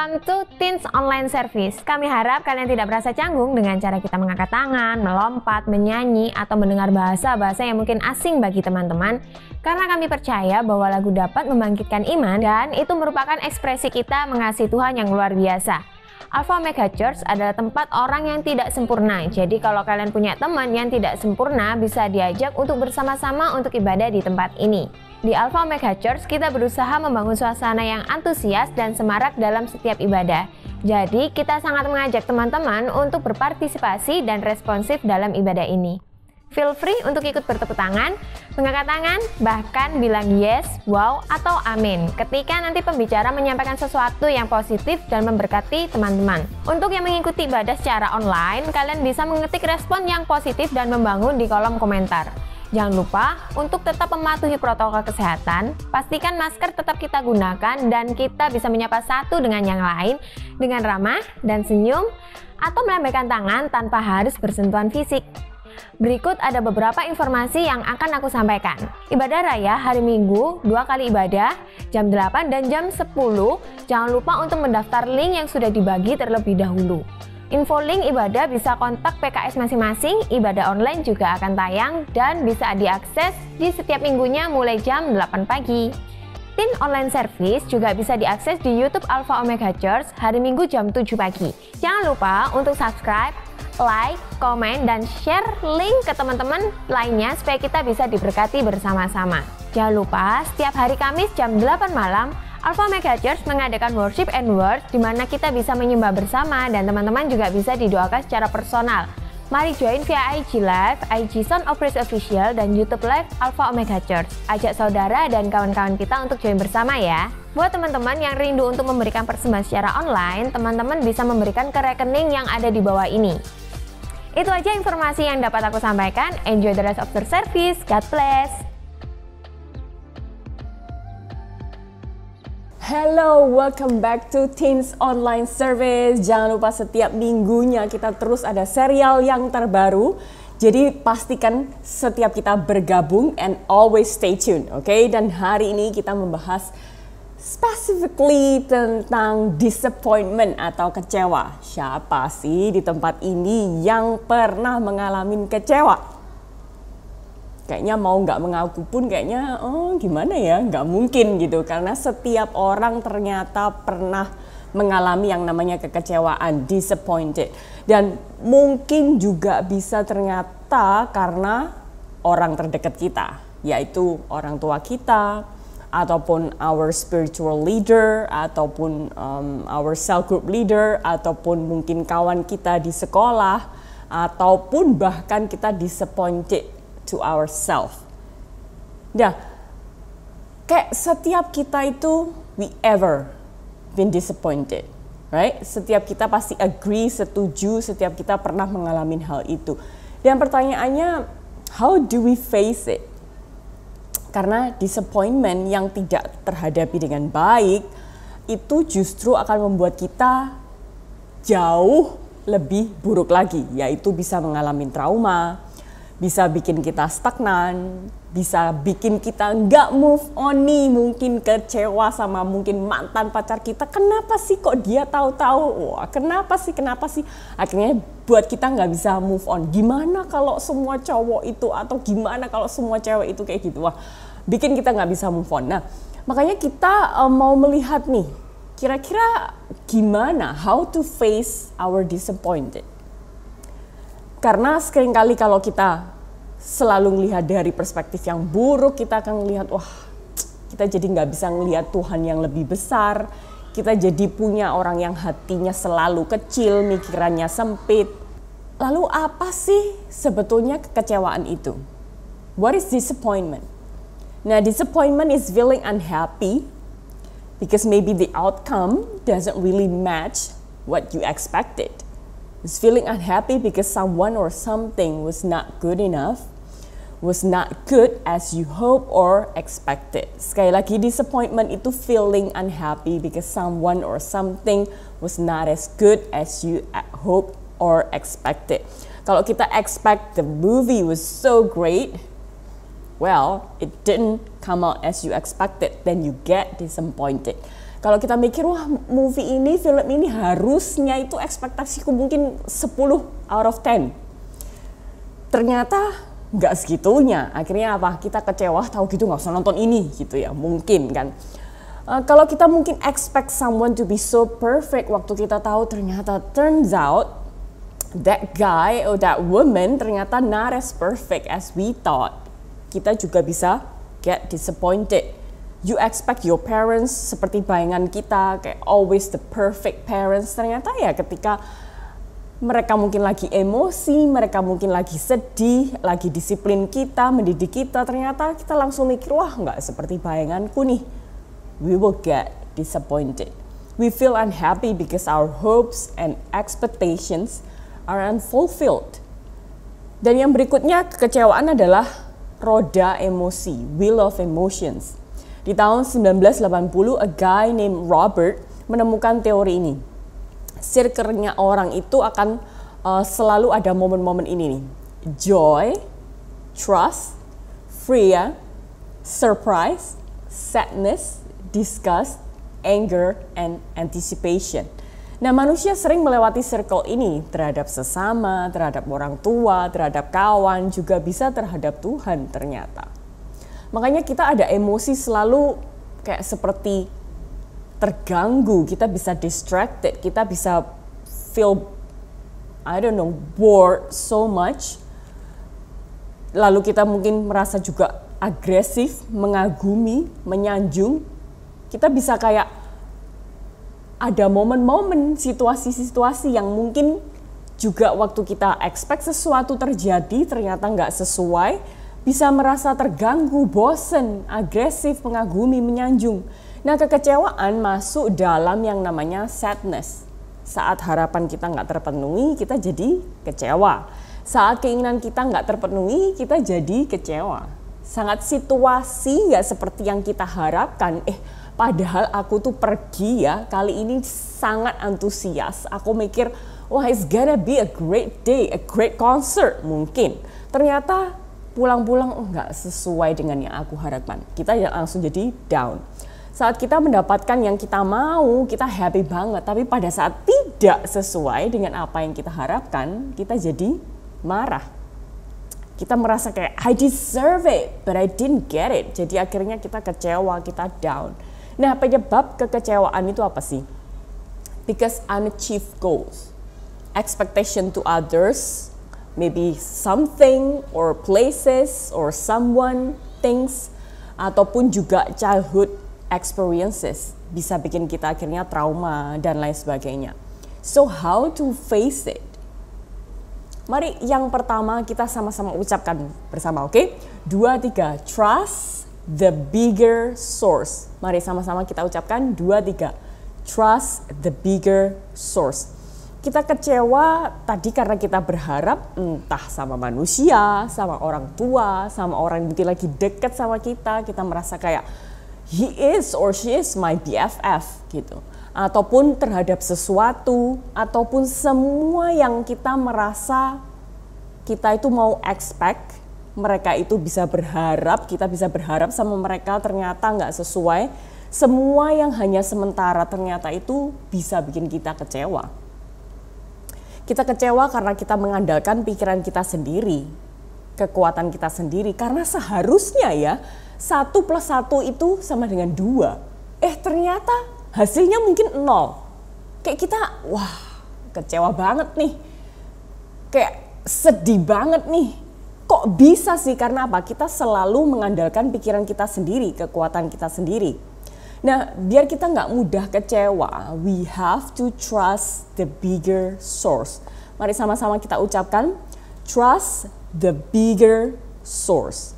Welcome to Teens Online Service. Kami harap kalian tidak merasa canggung dengan cara kita mengangkat tangan, melompat, menyanyi, atau mendengar bahasa-bahasa yang mungkin asing bagi teman-teman. Karena kami percaya bahwa lagu dapat membangkitkan iman dan itu merupakan ekspresi kita mengasihi Tuhan yang luar biasa. Alpha Omega Church adalah tempat orang yang tidak sempurna. Jadi kalau kalian punya teman yang tidak sempurna, bisa diajak untuk bersama-sama untuk ibadah di tempat ini. Di Alpha Omega Church, kita berusaha membangun suasana yang antusias dan semarak dalam setiap ibadah. Jadi, kita sangat mengajak teman-teman untuk berpartisipasi dan responsif dalam ibadah ini. Feel free untuk ikut bertepuk tangan, mengangkat tangan, bahkan bilang yes, wow, atau amin ketika nanti pembicara menyampaikan sesuatu yang positif dan memberkati teman-teman. Untuk yang mengikuti ibadah secara online, kalian bisa mengetik respon yang positif dan membangun di kolom komentar. Jangan lupa untuk tetap mematuhi protokol kesehatan, pastikan masker tetap kita gunakan dan kita bisa menyapa satu dengan yang lain dengan ramah dan senyum atau melambaikan tangan tanpa harus bersentuhan fisik. Berikut ada beberapa informasi yang akan aku sampaikan. Ibadah raya hari Minggu, 2 kali ibadah, jam 8 dan jam 10. Jangan lupa untuk mendaftar link yang sudah dibagi terlebih dahulu. Info link ibadah bisa kontak PKS masing-masing, ibadah online juga akan tayang dan bisa diakses di setiap minggunya mulai jam 8 pagi. Teen Online Service juga bisa diakses di YouTube Alpha Omega Church hari Minggu jam 7 pagi. Jangan lupa untuk subscribe, like, komen, dan share link ke teman-teman lainnya supaya kita bisa diberkati bersama-sama. Jangan lupa setiap hari Kamis jam 8 malam, Alpha Omega Church mengadakan worship and word di mana kita bisa menyembah bersama dan teman-teman juga bisa didoakan secara personal. Mari join via IG Live, IG Son of Praise Official, dan YouTube Live Alpha Omega Church. Ajak saudara dan kawan-kawan kita untuk join bersama ya. Buat teman-teman yang rindu untuk memberikan persembahan secara online, teman-teman bisa memberikan ke rekening yang ada di bawah ini. Itu aja informasi yang dapat aku sampaikan. Enjoy the rest of the service. God bless. Hello, welcome back to Teens Online Service. Jangan lupa setiap minggunya kita terus ada serial yang terbaru. Jadi pastikan setiap kita bergabung and always stay tuned, oke? Dan hari ini kita membahas specifically tentang disappointment atau kecewa. Siapa sih di tempat ini yang pernah mengalami kecewa? Kayaknya mau nggak mengaku pun kayaknya gimana ya, nggak mungkin gitu. Karena setiap orang ternyata pernah mengalami yang namanya kekecewaan, disappointed. Dan mungkin juga bisa ternyata karena orang terdekat kita, yaitu orang tua kita, ataupun our spiritual leader, ataupun our cell group leader, ataupun mungkin kawan kita di sekolah, ataupun bahkan kita disappointed to ourselves. Nah, kayak setiap kita itu we ever been disappointed, right? Setiap kita pasti agree, setuju, setiap kita pernah mengalami hal itu. Dan pertanyaannya, how do we face it? Karena disappointment yang tidak terhadapi dengan baik itu justru akan membuat kita jauh lebih buruk lagi, yaitu bisa mengalami trauma, bisa bikin kita stagnan, bisa bikin kita nggak move on nih, mungkin kecewa sama mungkin mantan pacar kita. Kenapa sih kok dia tahu-tahu? Wah, kenapa sih? Akhirnya buat kita nggak bisa move on. Gimana kalau semua cowok itu, atau gimana kalau semua cewek itu kayak gitu? Wah, bikin kita nggak bisa move on. Nah, makanya kita mau melihat nih, kira-kira gimana, how to face our disappointed. Karena seringkali kalau kita selalu melihat dari perspektif yang buruk, kita akan melihat, wah, kita jadi nggak bisa melihat Tuhan yang lebih besar. Kita jadi punya orang yang hatinya selalu kecil, mikirannya sempit. Lalu apa sih sebetulnya kekecewaan itu? What is disappointment? Nah, disappointment is feeling unhappy because maybe the outcome doesn't really match what you expected. Is feeling unhappy because someone or something was not good enough, was not good as you hope or expected. Sekali lagi, disappointment itu feeling unhappy because someone or something was not as good as you hope or expected. Kalau kita expect the movie was so great, well, it didn't come out as you expected, then you get disappointed. Kalau kita mikir, wah movie ini, film ini harusnya itu ekspektasiku mungkin 10 out of 10. Ternyata nggak segitunya. Akhirnya apa? Kita kecewa, tahu gitu nggak usah nonton ini gitu ya. Mungkin kan. Kalau kita mungkin expect someone to be so perfect, waktu kita tahu ternyata turns out that guy or that woman ternyata not as perfect as we thought. Kita juga bisa get disappointed. You expect your parents seperti bayangan kita, kayak always the perfect parents. Ternyata ya ketika mereka mungkin lagi emosi, mereka mungkin lagi sedih, lagi disiplin kita, mendidik kita, ternyata kita langsung mikir, wah nggak seperti bayanganku nih. We will get disappointed. We feel unhappy because our hopes and expectations are unfulfilled. Dan yang berikutnya, kekecewaan adalah roda emosi, wheel of emotions. Di tahun 1980, a guy named Robert menemukan teori ini. Circle-nya orang itu akan selalu ada momen-momen ini nih. Joy, trust, fear, surprise, sadness, disgust, anger, and anticipation. Nah, manusia sering melewati circle ini terhadap sesama, terhadap orang tua, terhadap kawan, juga bisa terhadap Tuhan ternyata. Makanya kita ada emosi selalu kayak seperti terganggu, kita bisa distracted, kita bisa feel, bored so much. Lalu kita mungkin merasa juga agresif, mengagumi, menyanjung. Kita bisa kayak ada momen-momen, situasi-situasi yang mungkin juga waktu kita expect sesuatu terjadi ternyata nggak sesuai, bisa merasa terganggu, bosen, agresif, mengagumi, menyanjung. Nah, kekecewaan masuk dalam yang namanya sadness. Saat harapan kita nggak terpenuhi, kita jadi kecewa. Saat keinginan kita nggak terpenuhi, kita jadi kecewa. Sangat situasi nggak seperti yang kita harapkan. Padahal aku tuh pergi ya, kali ini sangat antusias. Aku mikir, wah it's gonna be a great day, a great concert mungkin. Ternyata pulang-pulang nggak sesuai dengan yang aku harapkan. Kita langsung jadi down. Saat kita mendapatkan yang kita mau, kita happy banget. Tapi pada saat tidak sesuai dengan apa yang kita harapkan, kita jadi marah. Kita merasa kayak, I deserve it, but I didn't get it. Jadi akhirnya kita kecewa, kita down. Nah, penyebab kekecewaan itu apa sih? Because unachieved goals, expectation to others, maybe something or places or someone, things, ataupun juga childhood experiences bisa bikin kita akhirnya trauma dan lain sebagainya. So how to face it? Mari yang pertama kita sama-sama ucapkan bersama, oke? 2, 3, trust the bigger source. Mari sama-sama kita ucapkan 2, 3. Trust the bigger source. Kita kecewa tadi karena kita berharap entah sama manusia, sama orang tua, sama orang yang mungkin lagi dekat sama kita. Kita merasa kayak he is or she is my BFF gitu. Ataupun terhadap sesuatu, ataupun semua yang kita merasa kita itu mau expect, mereka itu bisa berharap, kita bisa berharap sama mereka ternyata nggak sesuai. Semua yang hanya sementara ternyata itu bisa bikin kita kecewa. Kita kecewa karena kita mengandalkan pikiran kita sendiri, kekuatan kita sendiri. Karena seharusnya ya 1 + 1 itu sama dengan 2. Ternyata hasilnya mungkin 0. Kayak kita, wah kecewa banget nih. Kayak sedih banget nih. Kok bisa sih? Karena apa? Kita selalu mengandalkan pikiran kita sendiri, kekuatan kita sendiri. Nah, biar kita nggak mudah kecewa, we have to trust the bigger source. Mari sama-sama kita ucapkan, trust the bigger source.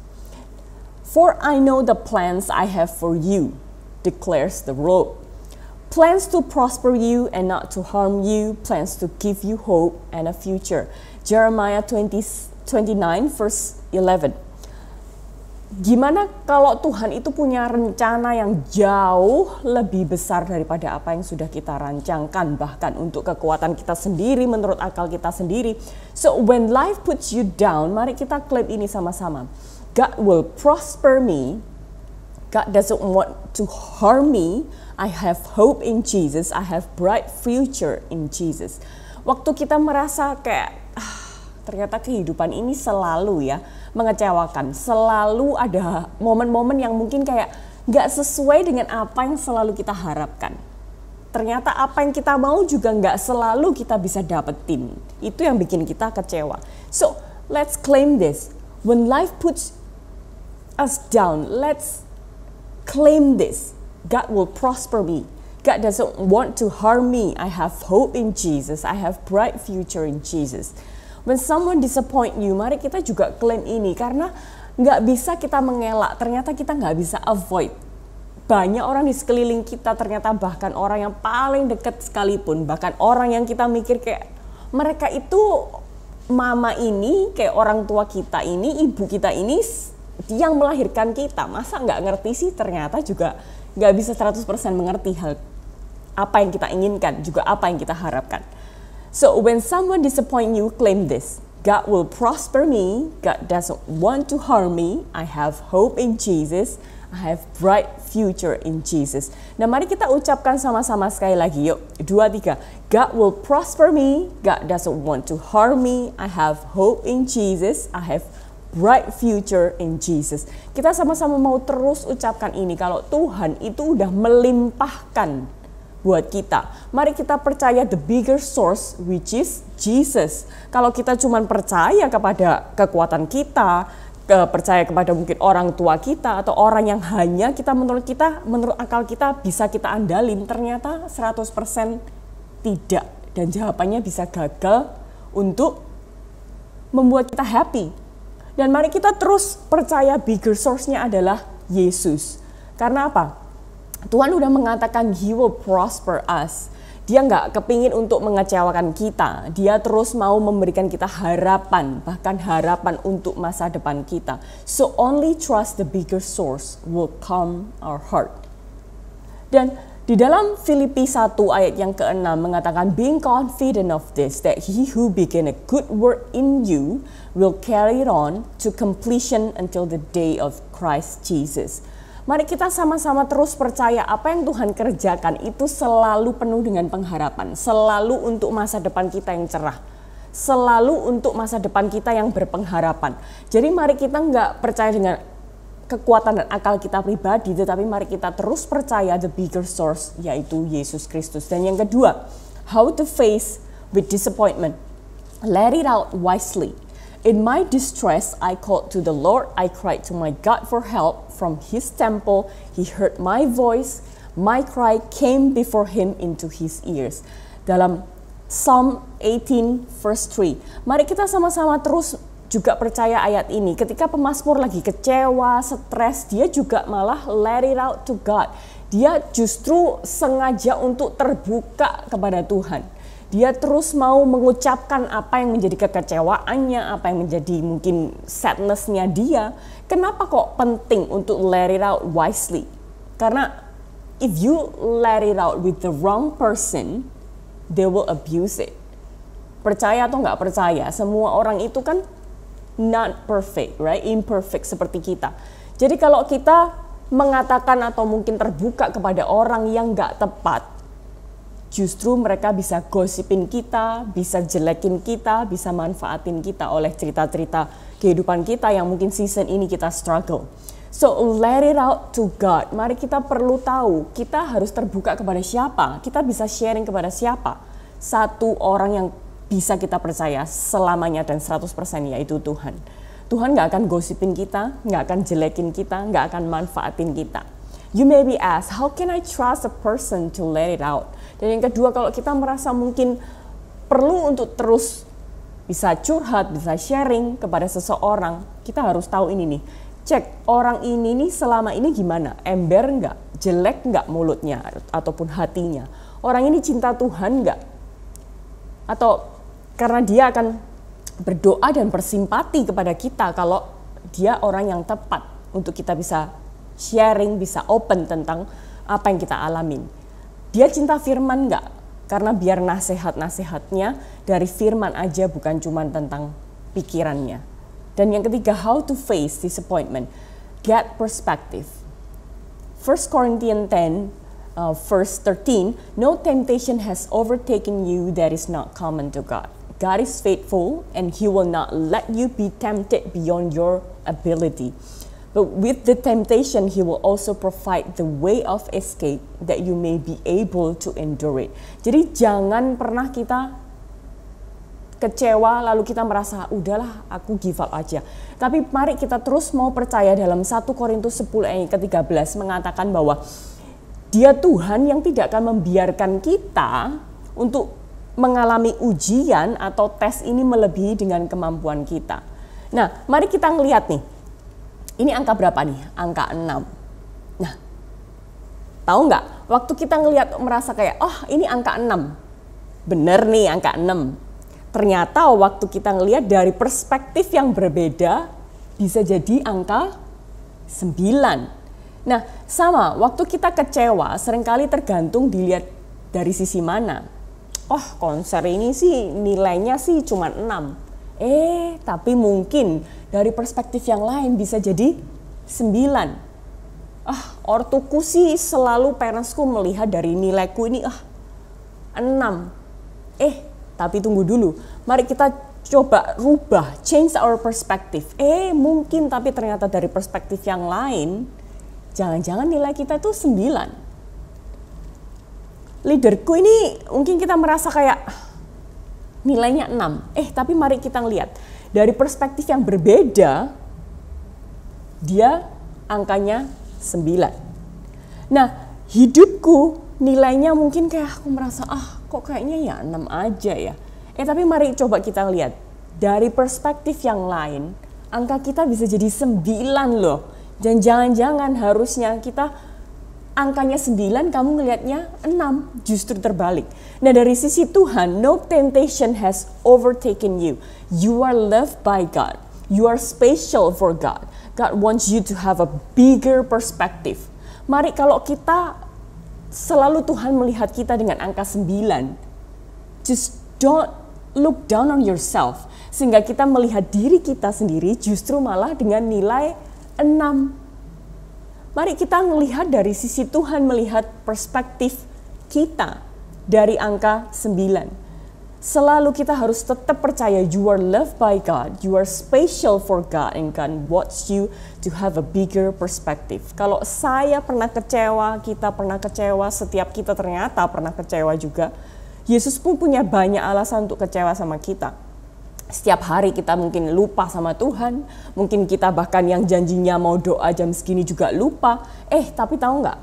For I know the plans I have for you, declares the Lord. Plans to prosper you and not to harm you, plans to give you hope and a future. Jeremiah 29 verse 11. Gimana kalau Tuhan itu punya rencana yang jauh lebih besar daripada apa yang sudah kita rancangkan, bahkan untuk kekuatan kita sendiri, menurut akal kita sendiri. So when life puts you down, mari kita klaim ini sama-sama. God will prosper me, God doesn't want to harm me. I have hope in Jesus. I have bright future in Jesus. Waktu kita merasa kayak ternyata kehidupan ini selalu ya mengecewakan. Selalu ada momen-momen yang mungkin kayak gak sesuai dengan apa yang selalu kita harapkan. Ternyata apa yang kita mau juga gak selalu kita bisa dapetin. Itu yang bikin kita kecewa. So let's claim this. When life puts us down, let's claim this. God will prosper me. God doesn't want to harm me. I have hope in Jesus. I have bright future in Jesus. When someone disappoint you, mari kita juga claim ini. Karena nggak bisa kita mengelak. Ternyata kita nggak bisa avoid. Banyak orang di sekeliling kita, ternyata bahkan orang yang paling dekat sekalipun. Bahkan orang yang kita mikir kayak mereka itu mama ini, kayak orang tua kita ini, ibu kita ini yang melahirkan kita. Masa nggak ngerti sih? Ternyata juga nggak bisa 100% mengerti hal apa yang kita inginkan, juga apa yang kita harapkan. So when someone disappoint you, claim this. God will prosper me. God doesn't want to harm me. I have hope in Jesus. I have bright future in Jesus. Nah mari kita ucapkan sama-sama sekali lagi yuk. 2, 3. God will prosper me. God doesn't want to harm me. I have hope in Jesus. I have bright future in Jesus. Kita sama-sama mau terus ucapkan ini. Kalau Tuhan itu udah melimpahkan buat kita. Mari kita percaya the bigger source, which is Jesus. Kalau kita cuma percaya kepada kekuatan kita, percaya kepada mungkin orang tua kita atau orang yang hanya menurut akal kita bisa kita andalin, ternyata 100% tidak. Dan jawabannya bisa gagal untuk membuat kita happy. Dan mari kita terus percaya bigger source-nya adalah Yesus. Karena apa? Tuhan udah mengatakan He will prosper us. Dia nggak kepingin untuk mengecewakan kita. Dia terus mau memberikan kita harapan, bahkan harapan untuk masa depan kita. So only trust the bigger source will calm our heart. Dan di dalam Filipi 1 ayat yang ke-6 mengatakan, being confident of this, that he who began a good work in you will carry it on to completion until the day of Christ Jesus. Mari kita sama-sama terus percaya apa yang Tuhan kerjakan itu selalu penuh dengan pengharapan, selalu untuk masa depan kita yang cerah, selalu untuk masa depan kita yang berpengharapan. Jadi mari kita nggak percaya dengan kekuatan dan akal kita pribadi, tetapi mari kita terus percaya the bigger source, yaitu Yesus Kristus. Dan yang kedua, how to face with disappointment. Let it out wisely. In my distress, I called to the Lord. I cried to my God for help. From his temple, he heard my voice. My cry came before him into his ears. Dalam Psalm 18 verse 3. Mari kita sama-sama terus juga percaya ayat ini. Ketika pemazmur lagi kecewa, stres, dia juga malah let it out to God. Dia justru sengaja untuk terbuka kepada Tuhan. Dia terus mau mengucapkan apa yang menjadi kekecewaannya, apa yang menjadi mungkin sadness-nya dia. Kenapa kok penting untuk let it out wisely? Karena if you let it out with the wrong person, they will abuse it. Percaya atau nggak percaya, semua orang itu kan not perfect, right? Imperfect seperti kita. Jadi kalau kita mengatakan atau mungkin terbuka kepada orang yang nggak tepat, justru mereka bisa gosipin kita, bisa jelekin kita, bisa manfaatin kita oleh cerita-cerita kehidupan kita yang mungkin season ini kita struggle. So let it out to God. Mari kita perlu tahu, kita harus terbuka kepada siapa, kita bisa sharing kepada siapa. Satu orang yang bisa kita percaya selamanya dan 100% yaitu Tuhan. Tuhan gak akan gosipin kita, gak akan jelekin kita, gak akan manfaatin kita. You may be asked, how can I trust a person to let it out? Dan yang kedua, kalau kita merasa mungkin perlu untuk terus bisa curhat, bisa sharing kepada seseorang, kita harus tahu ini nih. Cek orang ini nih selama ini gimana? Ember nggak? Jelek nggak mulutnya ataupun hatinya? Orang ini cinta Tuhan nggak? Atau karena dia akan berdoa dan bersimpati kepada kita kalau dia orang yang tepat untuk kita bisa sharing, bisa open tentang apa yang kita alamin. Dia cinta firman nggak? Karena biar nasihat-nasihatnya dari firman aja, bukan cuma tentang pikirannya. Dan yang ketiga, how to face disappointment. Get perspective. 1 Corinthians 10 verse 13, no temptation has overtaken you that is not common to God. God is faithful and He will not let you be tempted beyond your ability. But with the temptation, He will also provide the way of escape that you may be able to endure it. Jadi jangan pernah kita kecewa lalu kita merasa udahlah aku give up aja. Tapi mari kita terus mau percaya dalam 1 Korintus 10 ayat ke-13 mengatakan bahwa Dia Tuhan yang tidak akan membiarkan kita untuk mengalami ujian atau tes ini melebihi dengan kemampuan kita. Nah, mari kita ngelihat nih. Ini angka berapa nih? Angka 6. Nah, tahu nggak? Waktu kita ngelihat merasa kayak, oh ini angka 6. Bener nih angka 6. Ternyata waktu kita ngelihat dari perspektif yang berbeda, bisa jadi angka 9. Nah, sama, waktu kita kecewa seringkali tergantung dilihat dari sisi mana. Oh, konser ini sih nilainya sih cuma 6. Tapi mungkin dari perspektif yang lain bisa jadi 9. Ortuku sih selalu parentsku melihat dari nilaiku ini 6. Tapi tunggu dulu. Mari kita coba rubah, change our perspective. Mungkin tapi ternyata dari perspektif yang lain, jangan-jangan nilai kita tuh 9. Leaderku ini mungkin kita merasa kayak nilainya 6. Tapi mari kita lihat dari perspektif yang berbeda, dia angkanya 9. Nah, hidupku nilainya mungkin kayak aku merasa kok kayaknya ya 6 aja ya. Tapi mari coba kita lihat dari perspektif yang lain, angka kita bisa jadi 9 loh. Dan jangan-jangan harusnya kita angkanya 9, kamu ngelihatnya 6, justru terbalik. Nah, dari sisi Tuhan, no temptation has overtaken you. You are loved by God. You are special for God. God wants you to have a bigger perspective. Mari kalau kita selalu Tuhan melihat kita dengan angka 9, just don't look down on yourself. Sehingga kita melihat diri kita sendiri justru malah dengan nilai 6. Mari kita melihat dari sisi Tuhan, melihat perspektif kita dari angka 9. Selalu kita harus tetap percaya you are loved by God, you are special for God, and God wants you to have a bigger perspective. Kalau saya pernah kecewa, kita pernah kecewa, setiap kita ternyata pernah kecewa juga. Yesus pun punya banyak alasan untuk kecewa sama kita. Setiap hari kita mungkin lupa sama Tuhan, mungkin kita bahkan yang janjinya mau doa jam segini juga lupa. Tapi tahu nggak?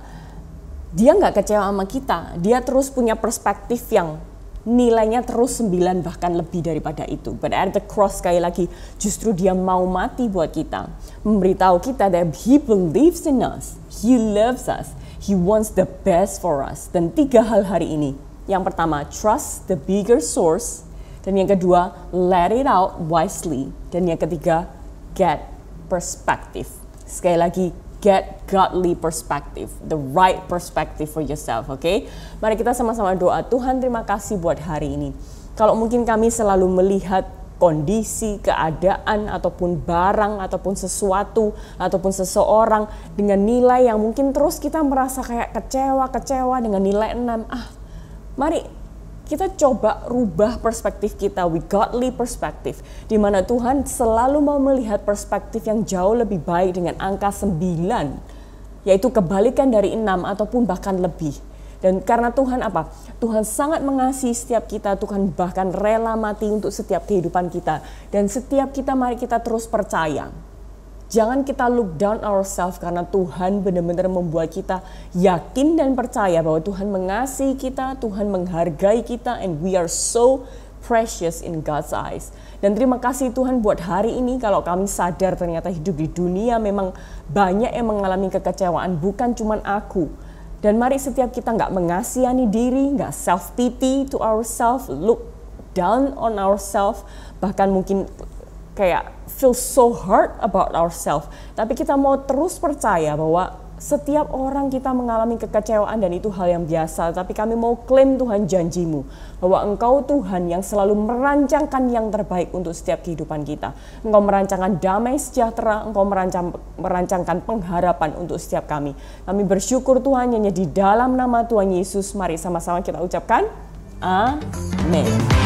Dia nggak kecewa sama kita, dia terus punya perspektif yang nilainya terus 9 bahkan lebih daripada itu. But at the cross sekali lagi, justru dia mau mati buat kita. Memberitahu kita that He believes in us, He loves us, He wants the best for us. Dan 3 hal hari ini. Yang pertama, trust the bigger source. Dan yang kedua, let it out wisely. Dan yang ketiga, get perspective. Sekali lagi, get godly perspective. The right perspective for yourself, okay? Mari kita sama-sama doa. Tuhan, terima kasih buat hari ini. Kalau mungkin kami selalu melihat kondisi, keadaan, ataupun barang, ataupun sesuatu, ataupun seseorang dengan nilai yang mungkin terus kita merasa kayak kecewa dengan nilai 6. Mari kita coba rubah perspektif kita with godly perspective, di mana Tuhan selalu mau melihat perspektif yang jauh lebih baik dengan angka 9, yaitu kebalikan dari 6 ataupun bahkan lebih. Dan karena Tuhan apa? Tuhan sangat mengasihi setiap kita, Tuhan bahkan rela mati untuk setiap kehidupan kita. Dan setiap kita mari kita terus percaya. Jangan kita look down ourselves karena Tuhan benar-benar membuat kita yakin dan percaya bahwa Tuhan mengasihi kita, Tuhan menghargai kita, and we are so precious in God's eyes. Dan terima kasih Tuhan buat hari ini kalau kami sadar ternyata hidup di dunia memang banyak yang mengalami kekecewaan, bukan cuma aku. Dan mari setiap kita nggak mengasihani diri, nggak self-pity to ourselves, look down on ourselves, bahkan mungkin kayak feel so hurt about ourselves. Tapi kita mau terus percaya bahwa Setiap orang kita mengalami kekecewaan dan itu hal yang biasa. Tapi kami mau klaim Tuhan janji-Mu bahwa Engkau Tuhan yang selalu merancangkan yang terbaik untuk setiap kehidupan kita. Engkau merancangkan damai sejahtera, Engkau merancangkan pengharapan untuk setiap kami. Kami bersyukur Tuhan, hanya di dalam nama Tuhan Yesus. Mari sama-sama kita ucapkan amin.